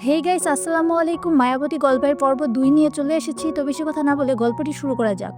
Hey guys, আসসালামু আলাইকুম। মায়াবতী গল্পের পর্ব ২ নিয়ে চলে এসেছি। তো বেশি কথা না বলে গল্পটি শুরু করা যাক।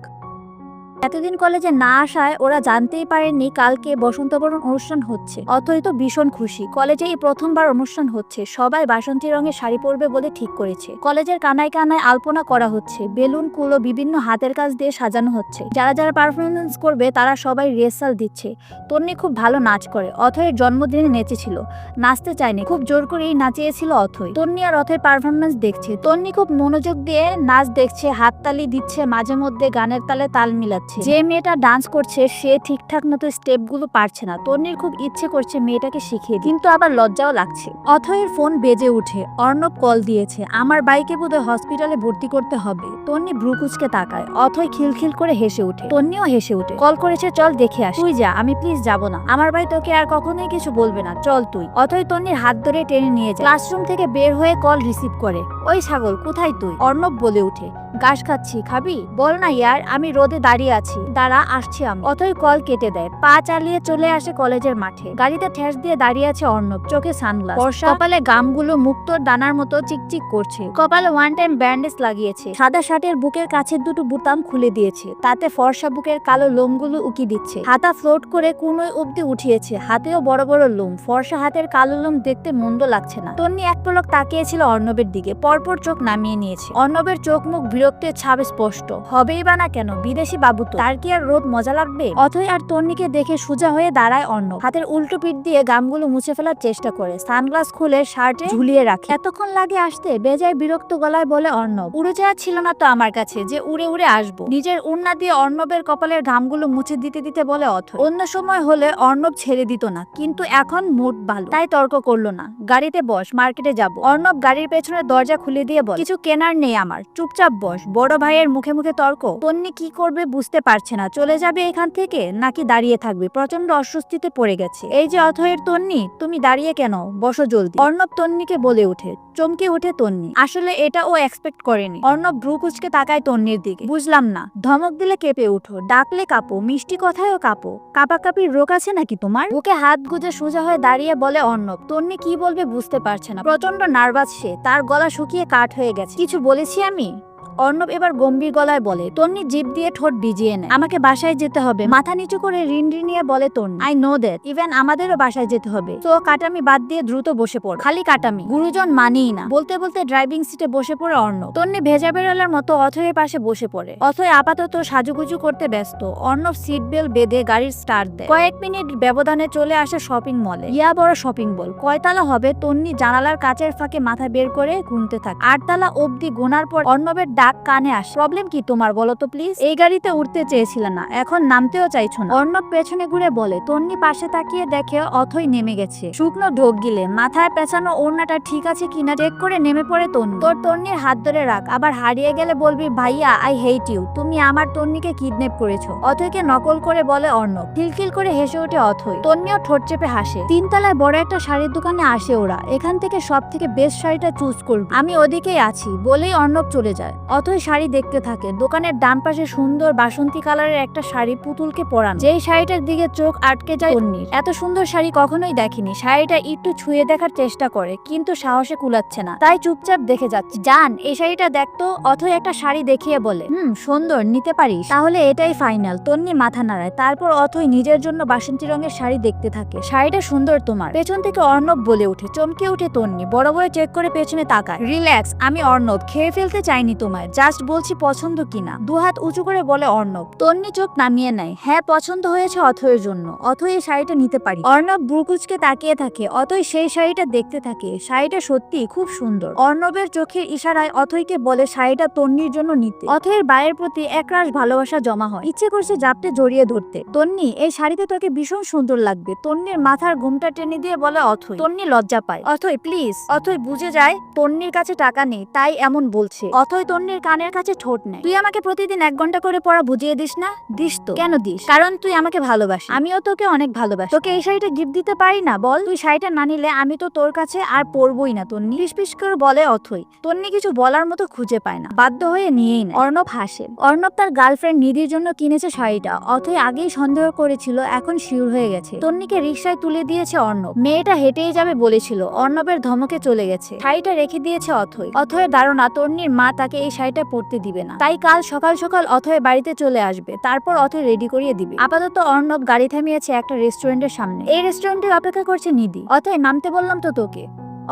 এতদিন কলেজে না আসায় ওরা জানতেই পারেননি কালকে বসন্তবরণ অনুষ্ঠান হচ্ছে। অথই তো ভীষণ খুশি। কলেজে এই প্রথমবার অনুষ্ঠান হচ্ছে। সবাই বাসন্তী রঙের শাড়ি পরবে বলে ঠিক করেছে। কলেজের কানায় কানায় আলপনা করা হচ্ছে, বেলুন কুলো বিভিন্ন হাতের কাজ দিয়ে সাজানো হচ্ছে। যারা যারা পারফরমেন্স করবে তারা সবাই রিহার্সাল দিচ্ছে। তন্নি খুব ভালো নাচ করে। অথয়ের জন্মদিনে নেচেছিল, নাচতে চায়নি, খুব জোর করেই নাচিয়েছিল অথই। তন্নি আর অথয়ের পারফরমেন্স দেখছে। তন্নি খুব মনোযোগ দিয়ে নাচ দেখছে, হাততালি দিচ্ছে, মাঝে মধ্যে গানের তালে তাল মিলাচ্ছে। যে মেয়েটা ডান্স করছে সে ঠিকঠাক মতো স্টেপগুলো পারছে না। তন্নির খুব ইচ্ছে করছে মেয়েটাকে শিখিয়ে দিতে, কিন্তু আবার লজ্জাও লাগছে। অথয়ের ফোন বেজে উঠে। অর্ণব কল দিয়েছে। আমার বাইকে বোধহয় হসপিটালে ভর্তি করতে হবে। তন্নি ভ্রু কুঁচকে তাকায়। অথয় খিলখিল করে হেসে উঠে। তন্নিও হেসে উঠে। কল করেছে, চল দেখে আস। তুই যা, আমি প্লিজ যাব না। আমার ভাই তোকে আর কখনোই কিছু বলবে না, চল তুই। অথয় তন্নির হাত ধরে টেনে নিয়ে যায়। ক্লাসরুম থেকে বের হয়ে কল রিসিভ করে। ওই ছাগল, কোথায় তুই? অর্ণব বলে উঠে। ঘাস খাচ্ছি, খাবি? বল না ইয়ার, আমি রোদে দাঁড়িয়ে আছি। দাঁড়া, আসছি আমি। অথই কল কেটে দেয়। পা চালিয়ে চলে আসে কলেজের মাঠে। গাড়িতে ঠেস দিয়ে দাঁড়িয়ে আছে অর্ণব, চোখে সানগ্লাস, বর্ষা, কপালে গামগুলো মুক্তোর দানার মতো চিকচিক করছে। কপালে ওয়ান টাইম ব্যান্ডেজ লাগিয়েছে। সাদা শার্টের বুকের কাছের দুটো বুতাম খুলে দিয়েছে, তাতে ফর্সা বুকের কালো লোমগুলো উকি দিচ্ছে। হাতা ফ্লোট করে কুনোয় অব্দি উঠিয়েছে, হাতেও বড় বড় লোম। ফর্সা হাতের কালো লোম দেখতে মন্দ লাগছে না। তন্নি এক পলক তাকিয়েছিল অর্ণবের দিকে, পরপর চোখ নামিয়ে নিয়েছে। অর্ণবের চোখ মুখ বিরক্তের ছাপ স্পষ্ট। হবেই বা না কেন, বিদেশি বাবু তো, তার কি আর রোদ মজা লাগবে? অথই আর তন্নিকে দেখে সোজা হয়ে দাঁড়ায় অর্ণব। হাতের উল্টো পিঠ দিয়ে গামগুলো মুছে ফেলার চেষ্টা করে, সানগ্লাস খুলে শার্টে ঝুলিয়ে রাখে। এতক্ষণ লাগে আসতে? বেজায় বিরক্ত গলায় বলে অর্ণব। উড়োজাহাজ ছিল না তো আমার কাছে যে উড়ে উড়ে আসবো। নিজের উন্না দিয়ে অর্ণবের কপালের ঘামগুলো মুছে দিতে দিতে বলে অথই। অন্য সময় হলে অর্ণব ছেড়ে দিত না, কিন্তু এখন মুড ভালো, তাই তর্ক করলো না। গাড়িতে বস, মার্কেটে যাব। অর্ণব গাড়ির পেছনে দরজা খুলে দিয়ে বলে, কিছু কেনার নেই আমার, চুপচাপ বস। বড় ভাইয়ের মুখে মুখে তর্ক। তন্নি কি করবে বুঝতে পারছে না। চলে যাবে এখান থেকে নাকি দাঁড়িয়ে থাকবে? প্রচন্ড অস্বস্তিতে পড়ে গেছে। এই যে অথয়ের তন্নি, তুমি দাঁড়িয়ে কেন? বসো জলদি। অর্ণব তন্নিকে বলে উঠে। চমকে উঠে তন্নি। আসলে এটা ও এক্সপেক্ট করেনি। অর্ণব ভ্রু কুঁচকে তাকায় তন্নির দিকে। বুঝলাম না, ধমক দিলে কেঁপে উঠো, ডাকলে কাঁপো, মিষ্টি কথায়ও কাঁপো। কাঁপাকাঁপির রোগ আছে নাকি তোমার? বুকে হাত গুজে সোজা হয়ে দাঁড়িয়ে বলে অর্ণব। তন্নি কি বলবে বুঝতে পারছে না। প্রচন্ড নার্ভাস সে, তার গলা শুকিয়ে কাঠ হয়ে গেছে। কিছু বলেছি আমি? অর্ণব এবার গম্ভীর গলায় বলে। তন্নি জিভ দিয়ে ঠোঁট ভিজিয়ে নেয়। আমাকে বাসায় যেতে হবে। মাথা নিচু করে রিনরিনিয়ে বলে তন্নি। আই নো দ্যাট, ইভেন আমাদেরও বাসায় যেতে হবে। তো কাটামি বাদ দিয়ে দ্রুত বসে পড়। খালি কাটামি, গুরুজন মানেই না। বলতে বলতে ড্রাইভিং সিটে বসে পড়ে অর্ণব। তন্নি ভেজা বেরোলার মতো অথয়ের পাশে বসে পড়ে। অথয় আপাতত সাজুগুজু করতে ব্যস্ত। অর্ণব সিট বেল্ট বেঁধে গাড়ির স্টার্ট দেয়। কয়েক মিনিট ব্যবধানে চলে আসে শপিং মলে। ইয়া বড় শপিং মল। কয়তলা হবে? তন্নি জানালার কাচের ফাঁকে মাথা বের করে গুনতে থাকে। 8 তলা অব্দি গোনার পর অর্ণবের ডাক কানে আসে। প্রবলেম কি তোমার বলো তো প্লিজ? এই গাড়িতে উঠতে চেয়েছিল না, এখন নামতেও চাইছো না। অর্ণব পেছনে ঘুরে বলে। তন্নি পাশে তাকিয়ে দেখে অথই নেমে গেছে। শুকনো ঢোক গিলে মাথায় পেঁচানো ওড়নাটা ঠিক আছে কিনা চেক করে নেমে পড়ে তন্নি। তোর তন্নির হাত ধরে রাখ, আবার হারিয়ে গেলে বলবি ভাইয়া আই হেট ইউ, তুমি আমার তন্নিকে কিডন্যাপ করেছো। অথইকে নকল করে বলে অর্ণব। খিলখিল করে হেসে ওঠে অথই। তন্নিও ঠোঁট চেপে হাসে। 3 তলায় বড় একটা শাড়ির দোকানে আসে ওরা। এখান থেকে সব থেকে বেস্ট শাড়িটা চুজ করবে, আমি ওদিকেই আছি বলেই অর্ণব চলে যায়। অথই শাড়ি দেখতে থাকে। দোকানের ডান পাশে সুন্দর বাসন্তী কালারের একটা শাড়ি পুতুলকে পরানো। যেই শাড়িটার দিকে চোখ আটকে যায় তন্নির। এত সুন্দর শাড়ি কখনোই দেখেনি। শাড়িটা একটু ছুঁয়ে দেখার চেষ্টা করে, কিন্তু সাহসে কুলাচ্ছে না, তাই চুপচাপ দেখে যাচ্ছে। জান, এই শাড়িটা দেখতো। অথই একটা শাড়ি দেখিয়ে বলে, সুন্দর, নিতে পারিস? তাহলে এটাই ফাইনাল। তন্নি মাথা নাড়ায়। তারপর অথই নিজের জন্য বাসন্তী রঙের শাড়ি দেখতে থাকে। শাড়িটা সুন্দর তোমার। পেছন থেকে অর্ণব বলে উঠে। চমকে উঠে তন্নি, বড় বড় চেক করে পেছনে তাকায়। রিল্যাক্স, আমি অর্ণব, খেয়ে ফেলতে চাইনি তোমায়, জাস্ট বলছি পছন্দ কিনা। দুহাত উঁচু করে বলে অর্ণব। তন্নি চোখ নামিয়ে নেয়। হ্যাঁ, পছন্দ হয়েছে অথয়ের জন্য। অথই এই শাড়িটা নিতে পারি। অর্ণব বুকুচকে তাকিয়ে থাকে। অথই সেই শাড়িটা দেখতে থাকে। শাড়িটা সত্যি খুব সুন্দর। অর্ণবের চোখের ইশারায় অথইকে বলে শাড়িটা তন্নির জন্য নিতে। অথয়ের বায়ের প্রতি একরাশ ভালোবাসা জমা হয়। ইচ্ছে করছে জাপটে জড়িয়ে ধরতে। তন্নি, এই শাড়িতে তোকে ভীষণ সুন্দর লাগবে। তন্নির মাথার ঘুমটা টেনে দিয়ে বলে অথই। তন্নি লজ্জা পায়। অথই প্লিজ। অথই বুঝে যায় তন্নির কাছে টাকা নেই, তাই এমন বলছে। অথই তন্নির তন্নির কানের কাছে ঠোঁট নেয়। তুই আমাকে প্রতিদিন 1 ঘন্টা করে পড়া বুঝিয়ে দিস না? দিস তো। কেন দিস? কারণ তুই আমাকে ভালোবাসিস। আমিও তোকে অনেক ভালোবাসি। তোকে এই শাড়িটা গিফট দিতে পারি না? বল। তুই শাড়িটা না নিলে আমি তো তোর কাছে আর পরবই না। তন্নি ফিসফিস করে বলে অথই। তন্নি কিছু বলার মতো খুঁজে পায় না, বাধ্য হয়ে নিয়েই নেয়। অর্ণব হাসে। অর্ণব তার গার্লফ্রেন্ড নিধির জন্য কিনেছে শাড়িটা। অথই আগেই সন্দেহ করেছিল, এখন শিওর হয়ে গেছে। তন্নিকে রিকশায় তুলে দিয়েছে অর্ণব। মেয়েটা হেঁটেই যাবে বলেছিল, অর্ণবের ধমকে চলে গেছে। শাড়িটা রেখে দিয়েছে অথই। অথয়ের ধারণা তন্নির মা তাকে এই শাড়িটা পরতে দিবে না, তাই কাল সকাল সকাল অথয়ের বাড়িতে চলে আসবে, তারপর অথয় রেডি করিয়ে দিবে। আপাতত অর্ণব গাড়ি থামিয়েছে একটা রেস্টুরেন্টের সামনে। এই রেস্টুরেন্টে অপেক্ষা করছে নিধি। অথয় নামতে বললাম তো তোকে।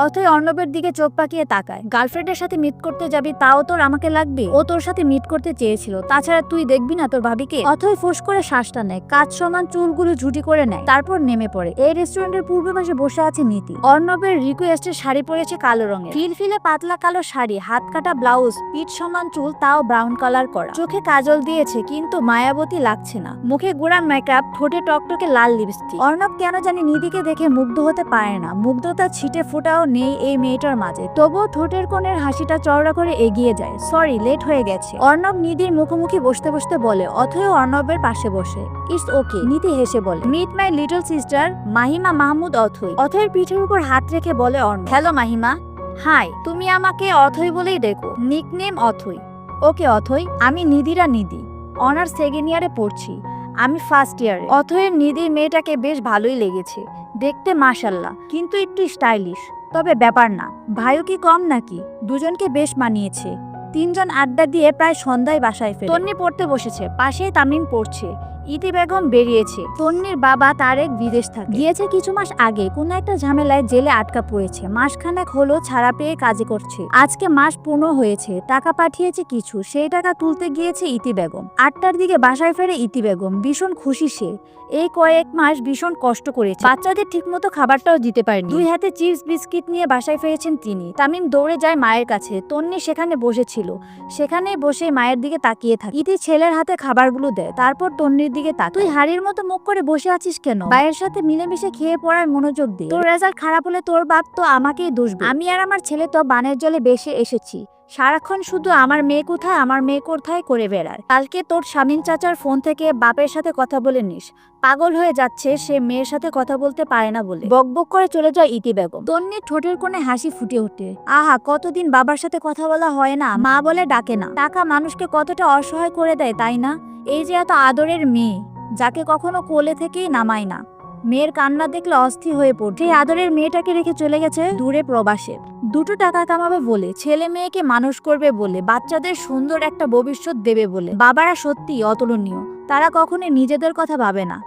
অথয় অর্ণবের দিকে চোখ পাকিয়ে তাকায়। গার্লফ্রেন্ডের সাথে মিট করতে যাবি, তাও তোর আমাকে লাগবে? ও তোর সাথে মিট করতে চেয়েছিল, তাছাড়া তুই দেখবি না তোর ভাবিকে? অথয় ফুস করে শ্বাসটা নেয়, কাজ সমান চুলগুলো ঝুটি করে নেয়, তারপর নেমে পড়ে। এই রেস্টুরেন্টের পূর্ব পাশে বসে আছে নীতি। অর্ণবের রিকোয়েস্টে শাড়ি পরেছে কালো রঙের, ফিলফিলে পাতলা কালো শাড়ি, হাত কাটা ব্লাউজ, পিঠ সমান চুল, তাও ব্রাউন কালার করা। চোখে কাজল দিয়েছে, কিন্তু মায়াবতী লাগছে না। মুখে গোড়া মেকআপ, ঠোঁটে টকটকে লাল লিপস্টিক। অর্ণব কেন জানি নিধিকে দেখে মুগ্ধ হতে পারে না। মুগ্ধতা ছিটে ফোটাও নেই এই মেয়েটার মাঝে। তবুও ঠোঁটের কোণের হাসিটা চওড়া করে এগিয়ে যায়। সরি, লেট হয়ে গেছে। অর্ণব নিধির মুখোমুখি বসতে বসতে বলে। অথয় অর্ণবের পাশে বসে। ইটস ওকে, নিধি হেসে বলে। Meet my little sister Mahima Mahmud Athoy. অথয়ের পিঠের উপর হাত রেখে বলে অর্ণব। হ্যালো মাহিমা। হাই, তুমি আমাকে অথয় বলেই ডেকো। নিকনেম অথয়। ওকে অথয়, আমি নিধিরা নিধি, অনার্স সেকেন্ড ইয়ারে পড়ছি। আমি ফার্স্ট ইয়ারে। অথয়ের নিধির মেয়েটাকে বেশ ভালোই লেগেছে, দেখতে মাশাল্লাহ, কিন্তু একটু স্টাইলিশ। তবে ব্যাপার না, ভাইও কি কম নাকি? দুজনকে বেশ মানিয়েছে। 3 জন আড্ডা দিয়ে প্রায় সন্ধ্যায় বাসায় ফেরে। তন্নি পড়তে বসেছে, পাশেই তামিম পড়ছে। ইতি বেগম বেরিয়েছে। তন্নির বাবা তারেক বিদেশ থাকে, গিয়েছে কিছু মাস আগে। কোনো একটা ঝামেলায় জেলে আটকা পড়েছে, মাসখানেক হলো ছাড়া পেয়ে কাজে করছে। আজকে মাস পূর্ণ হয়েছে, টাকা পাঠিয়েছে কিছু, সেই টাকা তুলতে গিয়েছে ইতি বেগম। 8টার দিকে বাসায় ফেরে ইতি বেগম। ভীষণ খুশি সে। এই কয়েক মাস ভীষণ কষ্ট করেছে, বাচ্চাদের ঠিকমতো খাবারটাও দিতে পারেনি। 2 হাতে চিপস বিস্কিট নিয়ে বাসায় ফিরেছেন তিনি। তামিম দৌড়ে যায় মায়ের কাছে। তন্নি সেখানে বসেছিল, সেখানে বসে মায়ের দিকে তাকিয়ে থাকে। ইতি ছেলের হাতে খাবারগুলো দেয়, তারপর তন্নির দিকে তাকায়। তুই হাড়ির মতো মুখ করে বসে আছিস কেন? ভাইয়ের সাথে মিলেমিশে খেয়ে পড়ার মনোযোগ দে। তোর রেজাল্ট খারাপ হলে তোর বাপ তো আমাকেই দোষ দেবে। আমি আর আমার ছেলে তো বানের জলে বেসে এসেছি, সারাক্ষণ শুধু আমার মেয়ে কোথায় আমার মেয়ে কোথায় করে বেড়ার। কালকে তোর স্বামীন চাচার ফোন থেকে বাপের সাথে কথা বলে নিস। পাগল হয়ে যাচ্ছে সে মেয়ের সাথে কথা বলতে পারে না বলে। বকবক করে চলে যায় ইতি বেগম। তন্নির ঠোঁটের কোণে হাসি ফুটে ওঠে। আহা, কতদিন বাবার সাথে কথা বলা হয় না, মা বলে ডাকে না। টাকা মানুষকে কতটা অসহায় করে দেয়, তাই না? এই যে এত আদরের মেয়ে, যাকে কখনো কোলে থেকেই নামায় না, মেয়ের কান্না দেখলে অস্থির হয়ে পড়ছে। সেই আদরের মেয়েটাকে রেখে চলে গেছে দূরে প্রবাসে। 2টো টাকা কামাবে বলে, ছেলে মেয়েকে মানুষ করবে বলে, বাচ্চাদের সুন্দর একটা ভবিষ্যৎ দেবে বলে। বাবারা সত্যি অতুলনীয়, তারা কখনোই নিজেদের কথা ভাবে না।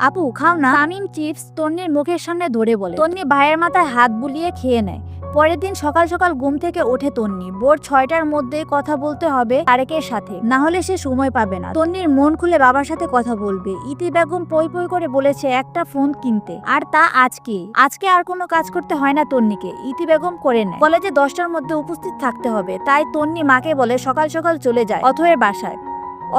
আপু খাও না। তামিম চিপস তন্নির মুখের সামনে ধরে বলে। তন্নি ভাইয়ের মাথায় হাত বুলিয়ে খেয়ে নেয়। পরের দিন সকাল সকাল ঘুম থেকে ওঠে তন্নি। ভোর 6টার মধ্যে কথা বলতে হবে তারেকের সাথে, না হলে সে সময় পাবে না। তন্নির মন খুলে বাবার সাথে কথা বলবে। ইতি বেগম পই পই করে বলেছে একটা ফোন কিনতে, আর তা আজকে আর কোনো কাজ করতে হয় না তন্নিকে। ইতি বেগম করে নেয়। কলেজে 10টার মধ্যে উপস্থিত থাকতে হবে, তাই তন্নি মাকে বলে সকাল সকাল চলে যায় অথয়ের বাসায়।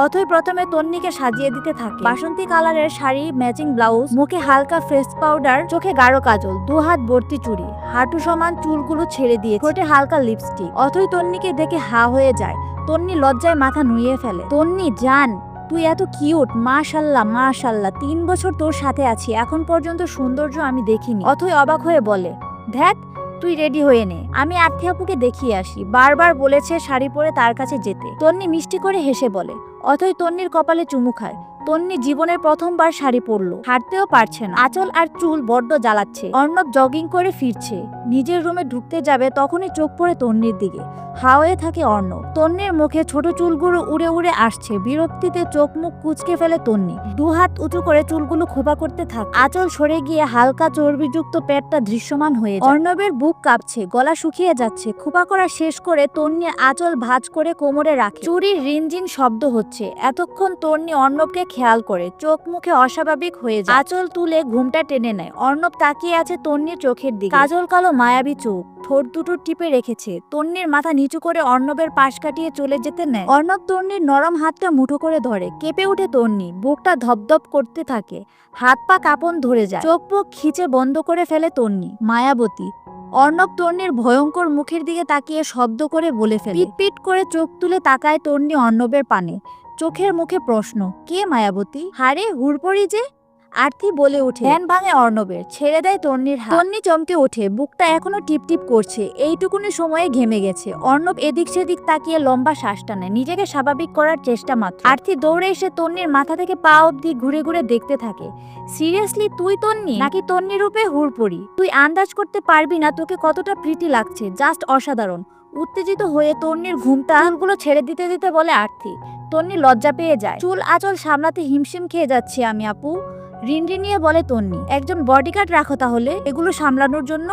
অথয় প্রথমে তন্নিকে সাজিয়ে দিতে থাকে। বাসন্তী কালারের শাড়ি, ম্যাচিং ব্লাউজ, মুখে হালকা ফেস পাউডার, চোখে গাঢ় কাজল, 2 হাত ভর্তি চুড়ি, হাঁটু সমান চুলগুলো ছেড়ে দিয়ে, ঠোঁটে হালকা লিপস্টিক। অথয় তন্নিকে দেখে হা হয়ে যায়। তন্নি লজ্জায় মাথা নুইয়ে ফেলে। তন্নি জান, তুই এত কিউট, মাশাল্লাহ মাশাল্লাহ, 3 বছর তোর সাথে আছি, এখন পর্যন্ত সৌন্দর্য আমি দেখিনি। অথয় অবাক হয়ে বলে, দেখ তুই রেডি হয়ে নে, আমি আর্থি আপুকে দেখিয়ে আসি। বারবার বলেছে শাড়ি পরে তার কাছে যেতে। তন্নি মিষ্টি করে হেসে বলে। অথয় তন্নির কপালে চুমু খায়। তন্নি জীবনের প্রথমবার শাড়ি পরলো, হাঁটতেও পারছে না, আঁচল আর চুল বড্ড জ্বালাচ্ছে। অর্ণব জগিং করে ফিরছে, নিজের রুমে ঢুকতে যাবে, তখনই চোখ পড়ে তন্নির দিকে। হাওয়ে থাকে অর্ণব। তন্নির মুখে ছোট চুলগুলো উড়ে উড়ে আসছে। বিরক্তিতে চোখ মুখ কুচকে ফেলে তন্নি। 2 হাত উঁচু করে চুলগুলো খোপা করতে থাকে। আঁচল সরে গিয়ে হালকা চর্বিযুক্ত পেটটা দৃশ্যমান হয়ে যায়। অর্ণবের বুক কাঁপছে, গলা শুকিয়ে যাচ্ছে। খোপা করা শেষ করে তন্নি আঁচল ভাঁজ করে কোমরে রাখে। চুরির রিনজিন শব্দ হচ্ছে। এতক্ষণ তন্নি অর্ণবকে খেয়াল করে, চোখ মুখে অস্বাভাবিক হয়ে যায়। আঁচল তুলে ঘুমটা টেনে নেয়। অর্ণব তাকিয়ে আছে তন্নির চোখের দিকে। কাজল কালো মায়াবী চোখ, ঠোঁট দুটো টিপে রেখেছে। তন্নির মাথা নিচু করে অর্ণবের পাশ কাটিয়ে চলে যেতে নেয়। অর্ণব তন্নির নরম হাতটা মুঠো করে ধরে। কেঁপে উঠে তন্নি, বুকটা ধপধপ করতে থাকে, হাত পা কাঁপন ধরে যায়। চোখ মুখ খিচে বন্ধ করে ফেলে তন্নি। মায়াবতী। অর্ণব তন্নির ভয়ঙ্কর মুখের দিকে তাকিয়ে শব্দ করে বলে ফেলে। পিট পিট করে চোখ তুলে তাকায় তন্নি অর্ণবের পানে। চোখের মুখে প্রশ্ন, কে মায়াবতী? হারে হুড়পড়ি যে। আরতি বলে ওঠে। ধ্যান ভাঙে অর্ণবের, ছেড়ে দেয় তন্নির হাত। তন্নি চমকে ওঠে, বুকটা এখনো টিপ টিপ করছে। এইটুকুনি সময়ে ঘেমে গেছে। অর্ণব এদিক সেদিক তাকিয়ে লম্বা শ্বাস টানে, নিজেকে স্বাভাবিক করার চেষ্টা মাত্র। আরতি দৌড়ে এসে তন্নির মাথা থেকে পা অবধি ঘুরে ঘুরে দেখতে থাকে। সিরিয়াসলি তুই তন্নি, নাকি তন্নি রূপে হুড়পড়ি? তুই আন্দাজ করতে পারবি না তোকে কতটা প্রীতি লাগছে, জাস্ট অসাধারণ। উত্তেজিত হয়ে তন্নির ঘুমটা চুলগুলো ছেড়ে দিতে দিতে বলে আরতি। তন্নি লজ্জা পেয়ে যায়। চুল আঁচল সামলাতে হিমশিম খেয়ে যাচ্ছি আমি আপু, রিনরিনিয়ে বলে তন্নি। একজন বডিগার্ড রাখো তাহলে এগুলো সামলানোর জন্য।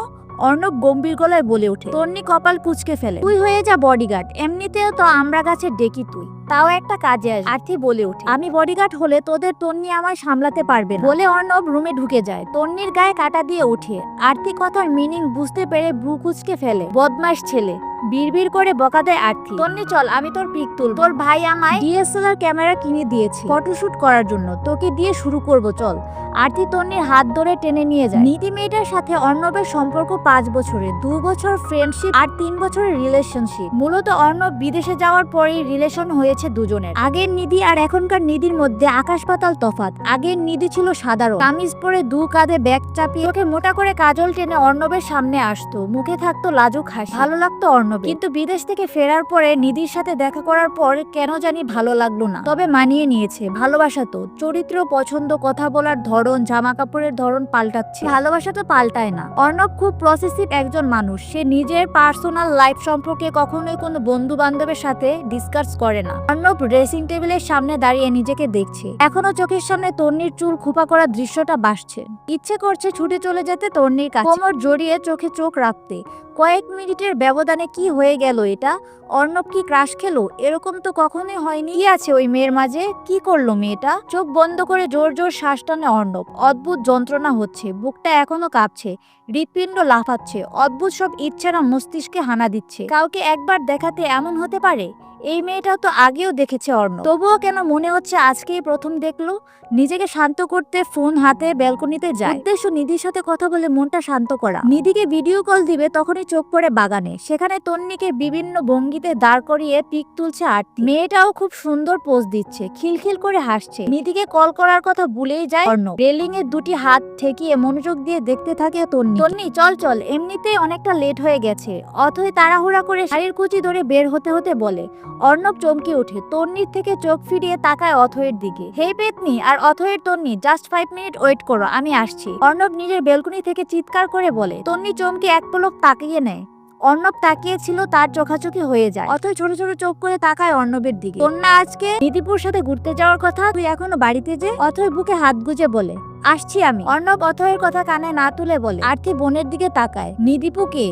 অর্ণব গম্ভীর গলায় বলে ওঠে। তন্নি কপাল কুঁচকে ফেলে। তুই হয়ে যা বডিগার্ড, এমনিতেও তো আমরা গাছের ডেকি তুই, তাও একটা কাজে আসে। আরতি বলে ওঠে। আমি বডিগার্ড হলে তোদের তন্নি আমায় সামলাতে পারবে না বলে অর্ণব রুমে ঢুকে যায়। তন্নির গায়ে কাটা দিয়ে ওঠে। আরতি কথার মিনিং বুঝতে পেরে ভ্রু কুঁচকে ফেলে। বদমাশ ছেলে, বিড়বিড় করে বকা দেয় আরতি। তন্নি চল, আমি তোর পিক তুল। তোর ভাই আমায় ডিএসএলআর ক্যামেরা কিনে দিয়েছে ফটোশুট করার জন্য, তোকে দিয়ে শুরু করব, চল। আরতি তন্নির হাত ধরে টেনে নিয়ে যায়। নিধি মেয়েটার সাথে অর্ণবের সম্পর্ক 5 বছরের, 2 বছর ফ্রেন্ডশিপ আর 3 বছরের রিলেশনশিপ। মূলত অর্ণব বিদেশে যাওয়ার পরেই রিলেশন হয়েছে দুজনের। আগের নিধি আর এখনকার নিধির মধ্যে আকাশ পাতাল তফাৎ। আগের নিধি ছিল সাধারণ, কামিজ পরে 2 কাঁধে ব্যাগ চাপিয়ে চোখে মোটা করে কাজল টেনে অর্ণবের সামনে আসতো, মুখে থাকতো লাজুক হাসি। ভালো লাগতো অর্ণব, কিন্তু বিদেশ থেকে ফেরার পরে নিধির সাথে দেখা করার পর কেন জানি ভালো লাগলো না। তবে মানিয়ে নিয়েছে। ভালোবাসা তো, চরিত্র, পছন্দ, কথা বলার ধরন, জামা কাপড়ের ধরন পাল্টাচ্ছে, ভালোবাসা তো পাল্টায় না। অর্ণব খুব প্রসেসিভ একজন মানুষ। সে নিজের পার্সোনাল লাইফ সম্পর্কে কখনোই কোনো বন্ধু বান্ধবের সাথে ডিসকাস করে না। অর্ণব ড্রেসিং টেবিলের সামনে দাঁড়িয়ে নিজেকে দেখছে। এখনো চোখের সামনে তন্নির চুল খোপা করা দৃশ্যটা ভাসছে। ইচ্ছে করছে ছুটে চলে যেতে তন্নির কাছে, কোমর জড়িয়ে চোখে চোখ রাখতে। কয়েক মিনিটের ব্যবধানে কি হয়ে গেল এটা? অর্ণব কি ক্রাশ খেলো? এরকম তো কখনোই হয়নি। কি আছে ওই মেয়ের মাঝে? কি করলো মেয়েটা? চোখ বন্ধ করে জোর জোর শ্বাস টানে অর্ণব। অদ্ভুত যন্ত্রণা হচ্ছে, বুকটা এখনো কাঁপছে, হৃৎপিণ্ড লাফাচ্ছে। অদ্ভুত সব ইচ্ছারা মস্তিষ্কে হানা দিচ্ছে। কাউকে একবার দেখাতে এমন হতে পারে? এই মেয়েটা তো আগেও দেখেছে অর্ণব, তবুও কেন মনে হচ্ছে আজকেই প্রথম দেখলো? নিজেকে শান্ত করতে ফোন হাতে ব্যালকনিতে যায়। উদ্দেশ্য নিধির সাথে কথা বলে মনটা শান্ত করা। নিধিকে ভিডিও কল দিবে, তখনই চোখ পড়ে বাগানে। সেখানে তন্নিকে বিভিন্ন ভঙ্গিতে দাঁড় করিয়ে পিক তুলছে আরতি। মেয়েটাও খুব সুন্দর পোজ দিচ্ছে, খিলখিল করে হাসছে। নিধিকে কল করার কথা ভুলেই যায় অর্ণব। রেলিং এর 2টি হাত ঠেকিয়ে মনোযোগ দিয়ে দেখতে থাকে তন্নি। তন্নি চল চল, এমনিতেই অনেকটা লেট হয়ে গেছে। অথই তাড়াহুড়া করে শাড়ির কুচি ধরে বের হতে হতে বলে। অর্ণব চমকে ওঠে, তন্নির থেকে চোখ ফিরিয়ে তাকায় অথয়ের দিকে। হে পেতনি আর অথয়ের তন্নি, জাস্ট 5 মিনিট ওয়েট করো, আমি আসছি। অর্ণব নিজের বেলকনি থেকে চিৎকার করে বলে। তন্নি চমকে এক পলক তাকিয়ে নেয়। অর্ণব তাকিয়েছিল, তার চোখাচোখি হয়ে যায়। অথয় ছোট ছোট চোখ করে তাকায় অর্ণবের দিকে। তোর না আজকে নিধিপুর সাথে ঘুরতে যাওয়ার কথা, তুই এখনো বাড়িতে যে? অথয় বুকে হাত গুজে বলে, আসছি আমি। অর্ণব অথয়ের কথা কানে না তুলে বলে। আরতি বোনের দিকে তাকায়। নিধিপু কে?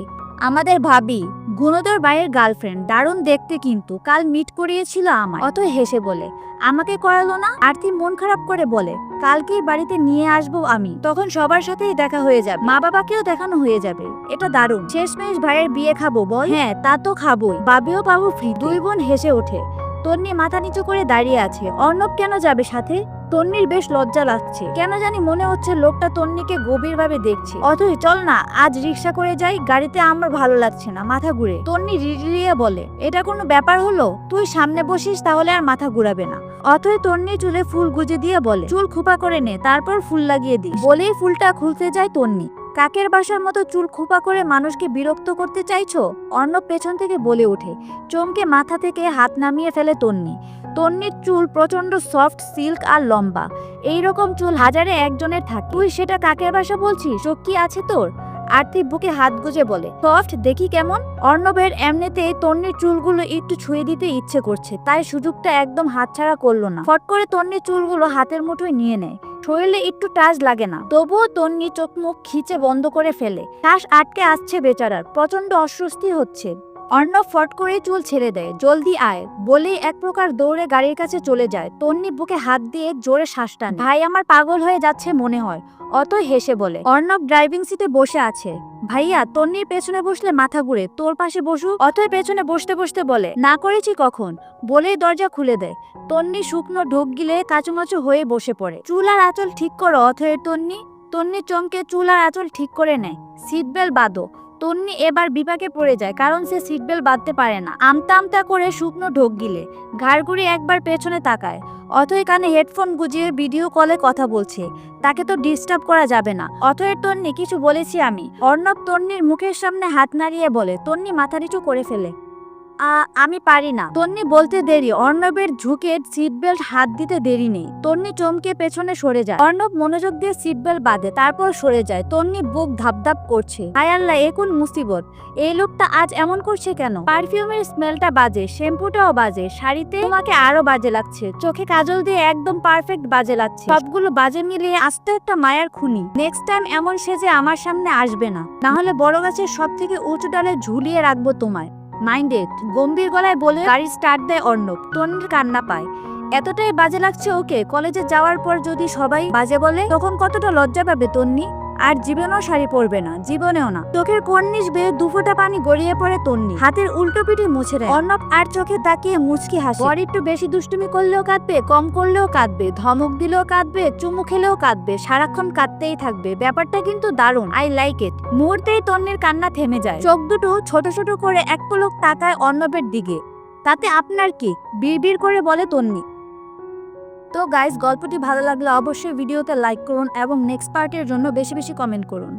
আমাদের ভাবি, গুণধর ভাইয়ের গার্লফ্রেন্ড। দারুণ দেখতে কিন্তু, কাল মিট করিয়েছিল আমার। অথয় হেসে বলে, আমাকে করালো না? আরতি মন খারাপ করে বলে, কালকেই বাড়িতে নিয়ে আসবো আমি, তখন সবার সাথেই দেখা হয়ে যাবে, মা বাবাকেও দেখানো হয়ে যাবে। এটা দারুণ। শেষমেশ ভাইয়ের বিয়ে খাবো বল? হ্যাঁ তা তো খাবোই, বাবিও পাবো ফ্রি। 2 বোন হেসে ওঠে। তন্নি মাথা নিচু করে দাঁড়িয়ে আছে। অর্ণব কেন যাবে সাথে? তন্নির বেশ লজ্জা লাগছে। কেন জানি মনে হচ্ছে লোকটা তন্নিকে গভীরভাবে দেখছে। অথই চল না, আজ রিক্সা করে যাই, গাড়িতে আমার ভালো লাগছে না, মাথা ঘুরে। তন্নি রিড়িয়ে বলে, এটা কোনো ব্যাপার হলো? তুই সামনে বসিস, তাহলে আর মাথা ঘুরাবে না। অথই তন্নির চুলে ফুল গুজে দিয়ে বলে, চুল খোপা করে নে, তারপর ফুল লাগিয়ে দিস। বলেই ফুলটা খুলতে যায় তন্নি। কাকের বাসার মতো চুল খোপা করে মানুষকে বিরক্ত করতে চাইছো? অর্ণব পেছন থেকে বলে ওঠে। চমকে মাথা থেকে হাত নামিয়ে ফেলে তন্নি। তন্নির চুল প্রচন্ড সফট, সিল্ক আর লম্বা। এইরকম চুল হাজারে একজনের থাকে, তুই সেটা কাকের বাসা বলছিস? চোখ কি আছে তোর? আরতি বুকে হাত গুজে বলে, সফট দেখি কেমন? অর্ণবের এমনিতেই তন্নির চুলগুলো একটু ছুঁয়ে দিতে ইচ্ছে করছে, তাই সুযোগটা একদম হাতছাড়া করলো না। ফট করে তন্নির চুলগুলো হাতের মুঠোয় নিয়ে নেয়। শরীরে একটু টাচ লাগে না, তবুও তন্নি চোখ মুখ খিচে বন্ধ করে ফেলে। শ্বাস আটকে আসছে বেচারার, প্রচন্ড অস্বস্তি হচ্ছে। অর্ণব ফট করে চুল ছেড়ে দেয়। জলদি আয় বলেই এক প্রকার দৌড়ে গাড়ির কাছে চলে যায়। তন্নি বুকে হাত দিয়ে জোরে শ্বাস টানে। ভাই আমার পাগল হয়ে যাচ্ছে মনে হয়, অতই হেসে বলে। অর্ণব ড্রাইভিং সিটে বসে আছে। ভাইয়া তন্নির পেছনে বসলে মাথা ঘুরে, তোর পাশে বসু। অতই পেছনে বসতে বসতে বলে, না করেছি কখন, বলেই দরজা খুলে দেয়। তন্নি শুকনো ঢোক গিলে কাচুমাচু হয়ে বসে পড়ে। চুল আর আঁচল ঠিক করো অথয়ের তন্নি। তন্নি চমকে চুল আর আঁচল ঠিক করে নেয়। সিট বেল্ট বাঁধো। তন্নি এবার বিপাকে পড়ে যায়, কারণ সে সিট বেল্ট বাঁধতে পারে না। আমতা আমতা করে শুকনো ঢোক গিলে ঘাড় ঘুরে একবার পেছনে তাকায়। অথই কানে হেডফোন গুজিয়ে ভিডিও কলে কথা বলছে, তাকে তো ডিস্টার্ব করা যাবে না। অথয়ের তন্নি কিছু বলেছি আমি। অর্ণব তন্নির মুখের সামনে হাত নাড়িয়ে বলে। তন্নি মাথা নিচু করে ফেলে। আমি পারি না। তন্নি বলতে দেরি, অর্ণবের ঝুঁকে সিট বেল্ট হাত দিতে দেরি নেই। তন্নি চমকে পেছনে সরে যায়। অর্ণব মনোযোগ দিয়ে সিট বেল্ট বাঁধে, তারপর সরে যায়। তন্নি বুক ধাপধাপ করছে। হায় আল্লাহ, এ কোন মুসিবত! এই লোকটা আজ এমন করছে কেন? পারফিউমের স্মেলটা বাজে, শ্যাম্পুটাও বাজে, শাড়িতে তোমাকে আরো বাজে লাগছে, চোখে কাজল দিয়ে একদম পারফেক্ট বাজে লাগছে। সবগুলো বাজে মিলিয়ে আস্তে একটা মায়ার খুনি। নেক্সট টাইম এমন সেজে আমার সামনে আসবে না, না হলে বড় গাছের সব থেকে উঁচু ডালে ঝুলিয়ে রাখবো তোমায়। মাইন্ডেড, গম্ভীর গলায় বলে গাড়ি স্টার্ট দেয় অর্ণব। তন্নির কান্না পায়। এতটাই বাজে লাগছে ওকে, কলেজে যাওয়ার পর যদি সবাই বাজে বলে তখন কতটা লজ্জা পাবে তন্নি। আর জীবনেও শাড়ি পরবে না, জীবনেও না। চোখের কর্নিশ বেয়ে দুফোঁটা পানি গড়িয়ে পড়ে তন্নি। হাতের উল্টো পিঠে মুছে দেয়। অর্ণব আর চোখে তাকিয়ে মুচকি হাসে। বর একটু বেশি দুষ্টুমি করলেও কাঁদবে, কম করলেও কাঁদবে, ধমক দিলেও কাঁদবে, চুমু খেলেও কাঁদবে, সারাক্ষণ কাঁদতেই থাকবে। ব্যাপারটা কিন্তু দারুণ, আই লাইক ইট। মুহূর্তেই তন্নির কান্না থেমে যায়। চোখ দুটো ছোট ছোট করে এক পলক তাকায় অর্ণবের দিকে। তাতে আপনার কি? বিড়বিড় করে বলে তন্নি। তো গাইস, গল্পটি ভালো লাগলে অবশ্যই ভিডিওতে লাইক করুন এবং নেক্সট পার্টের জন্য বেশি বেশি কমেন্ট করুন।